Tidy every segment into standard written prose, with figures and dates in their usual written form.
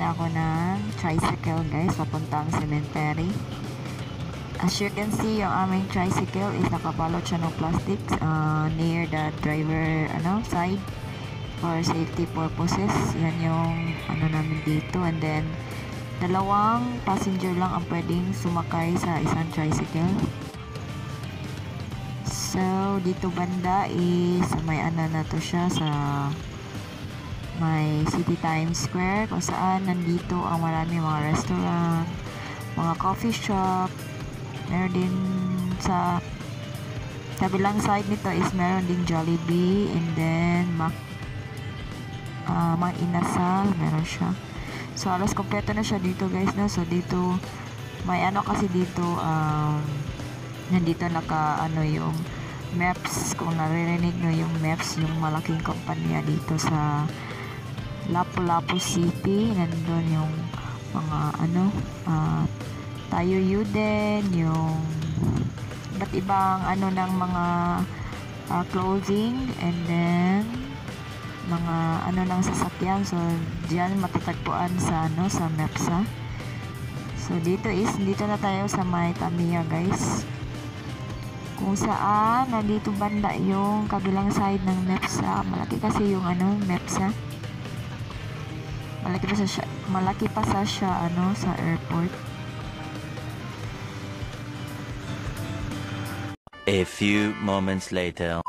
ako ng tricycle guys, papuntang cemetery. As you can see, yung aming tricycle is nakapalot siya ng plastic near the driver side for safety purposes. Yan yung namin dito. And then, dalawang passenger lang ang pwedeng sumakay sa isang tricycle. So, dito banda is may na to siya sa may City Times Square kung saan nandito ang marami mga restaurant, mga coffee shop. Meron din sa kabilang side nito is meron din Jollibee, and then Mang Inasal, meron siya. So, alas kompleto na siya dito guys, no? So, dito may kasi dito nandito yung Maps, kung naririnig nyo yung Maps, yung malaking kumpanya dito sa Lapu-Lapu City. Nandun yung mga Tayo Yuden, yung iba't ibang ng mga clothing, and then mga ng sasakyan. So diyan matatagpuan sa sa Mepsa. So dito na tayo sa may Tamiya guys, kung saan nandito banda yung kabilang side ng Mepsa. Malaki kasi yung Mepsa. Malaki pa sa siya sa airport. A few moments later.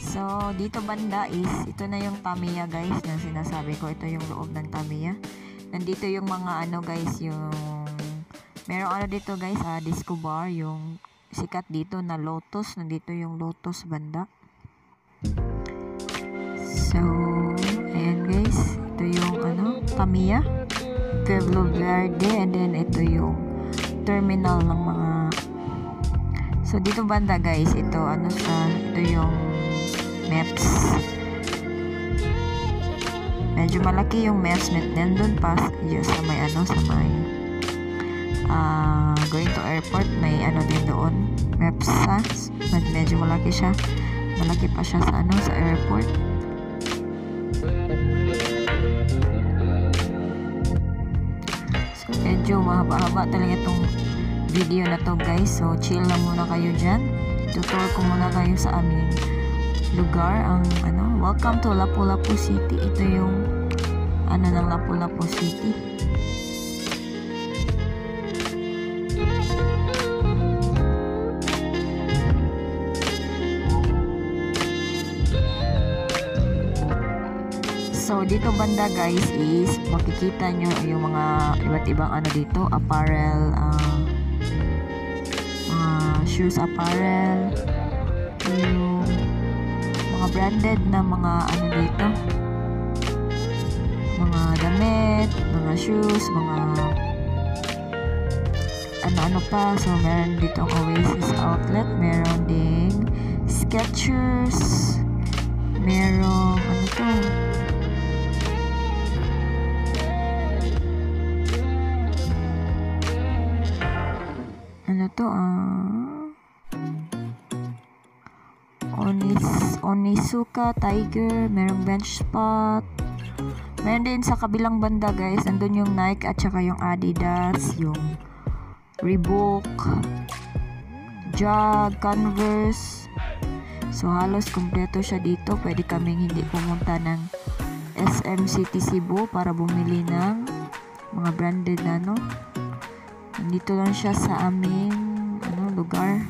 So, dito banda is, ito na yung Tamiya guys, na sinasabi ko. Ito yung loob ng Tamiya. Nandito yung mga guys, yung merong dito guys, disco bar, yung sikat dito na Lotus. Nandito yung Lotus banda. So, ayan guys, ito yung Tamiya, Pueblo Verde, and then ito yung terminal ng mga. So dito banda guys, ito ito yung Maps. Medyo malaki yung Maps, nandun pa sa may sa may going to airport, may din doon Maps medyo malaki siya. Malaki pa siya sa sa airport. So medyo mahaba-haba talaga itong video na to guys. So chill lang muna kayo dyan. Tutur ko muna kayo sa aming lugar. Ang welcome to Lapu-Lapu City. Ito yung ng Lapu-Lapu City. So dito banda guys is makikita nyo yung mga iba't ibang dito, apparel, shoes apparel, yung mga branded na mga dito, mga damit, mga shoes, mga ano pa. So meron dito ang Oasis outlet, meron ding Skechers, meron to Onitsuka Tiger, merong Bench Spot. Meron din sa kabilang banda guys, nandun yung Nike at saka yung Adidas, yung Reebok, Jag, Converse. So halos kompleto siya dito. Pwede kaming hindi pumunta ng SM City Cebu para bumili ng mga branded na nandito lang siya sa aming lugar.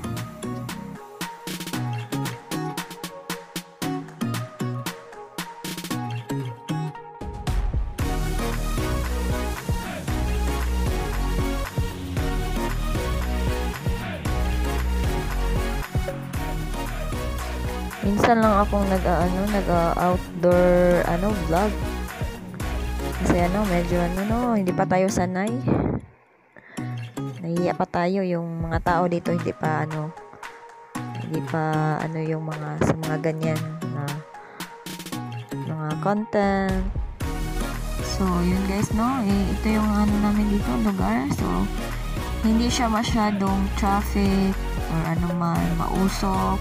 Minsan lang akong nag-outdoor vlog. Kasi medyo hindi pa tayo sanay. Nahiya pa tayo, yung mga tao dito hindi pa yung mga sa mga ganyan na mga content. So yun guys ito yung namin dito lugar. So hindi siya masyadong traffic or mausok.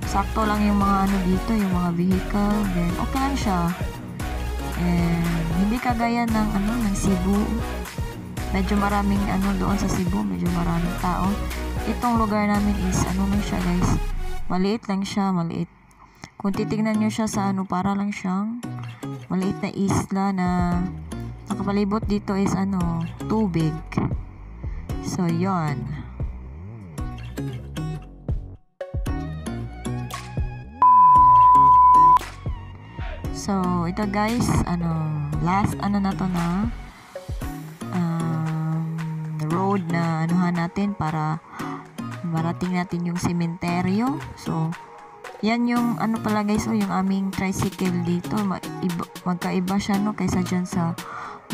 Sakto lang yung mga dito, yung mga vehicle, then okay lang siya. And Hindi kagaya ng ng Cebu. Medyo maraming doon sa Cebu, medyo maraming tao. Itong lugar namin is lang siya guys. Maliit lang siya, maliit. Kung titignan nyo siya sa para lang siyang maliit na isla na nakapalibot dito is tubig. So, yon. So, ito guys, last na to na road na natin para marating natin yung sementeryo. So, yan yung pala guys, yung aming tricycle dito. Magkaiba siya kaysa dyan sa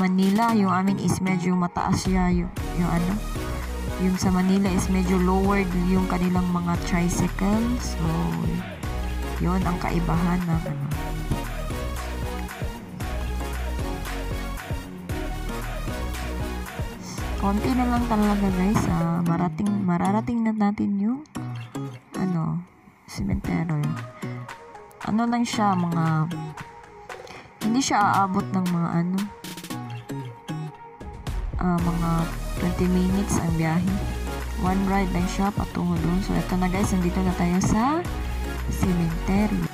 Manila. Yung amin is medyo mataas siya. Yung sa Manila is medyo lowered yung kanilang mga tricycle. So, yon ang kaibahan ng konti na lang talaga guys, mararating na natin yung sementeryo. Lang siya, hindi siya aabot ng mga 20 minutes ang biyahe. One ride lang siya patungo doon. So ito na guys, nandito na tayo sa sementeryo.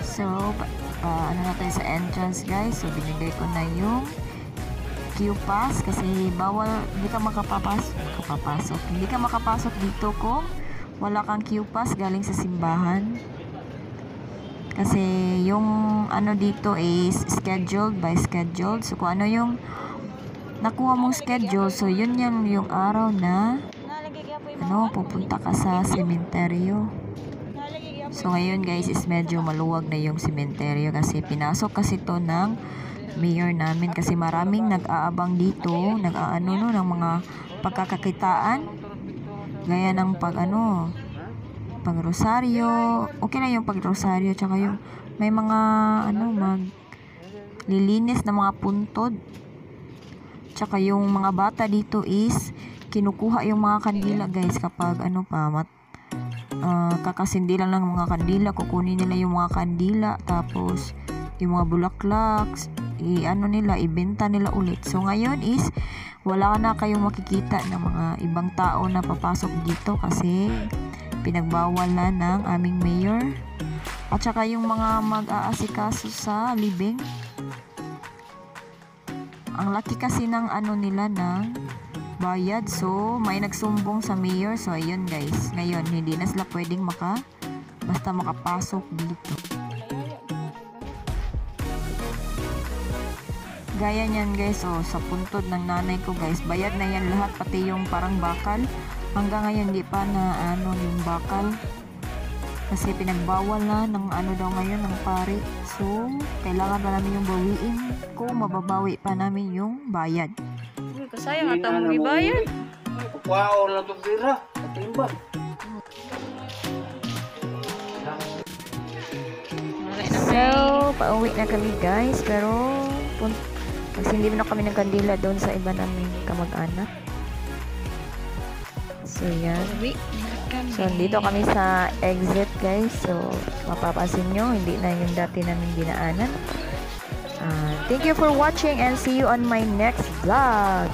So na tayo sa entrance guys. So binigay ko na yung Q-Pass kasi bawal, hindi ka makapapasok. Hindi ka makapasok dito kung wala kang Q-Pass galing sa simbahan. Kasi yung dito is scheduled by scheduled. So kung yung nakuha mong schedule, so yun yung araw na pupunta ka sa sementeryo. So ngayon guys is medyo maluwag na yung sementeryo kasi pinasok kasi to ng mayor namin kasi maraming nag-aabang dito, ng mga pagkakakitaan gaya ng pag-rosaryo. Okay na yung pag-rosaryo, tsaka yung may mga maglilinis na mga puntod, tsaka yung mga bata dito is kinukuha yung mga kandila guys kapag kakasindi lang ng mga kandila, kukunin nila yung mga kandila, tapos yung mga bulaklak ibenta nila ulit. So ngayon is wala na kayong makikita ng mga ibang tao na papasok dito kasi pinagbawal na ng aming mayor. At saka yung mga mag-aasikaso sa libing, ang laki kasi ng nila ng bayad. So may nagsumbong sa mayor. So ayun guys, ngayon hindi na sila pwedeng basta makapasok dito. Gaya niyan guys, sa puntod ng nanay ko guys, bayad na yan lahat, pati yung parang bakal. Hanggang ngayon hindi pa na yung bakal kasi pinagbawal na ng daw ngayon ng pari. So kailangan pa namin yung bawiin kung mababawi pa namin yung bayad. Sayang ata mo ibayad. Wow, na to pira. Katimba. So, pauwi na kami guys, pero nagsindi na kami ng kandila doon sa iba namin kamag-anak. So yan. So dito kami sa exit guys. So mapapansin nyo, hindi na yung dati namin dinaanan. Thank you for watching and see you on my next vlog.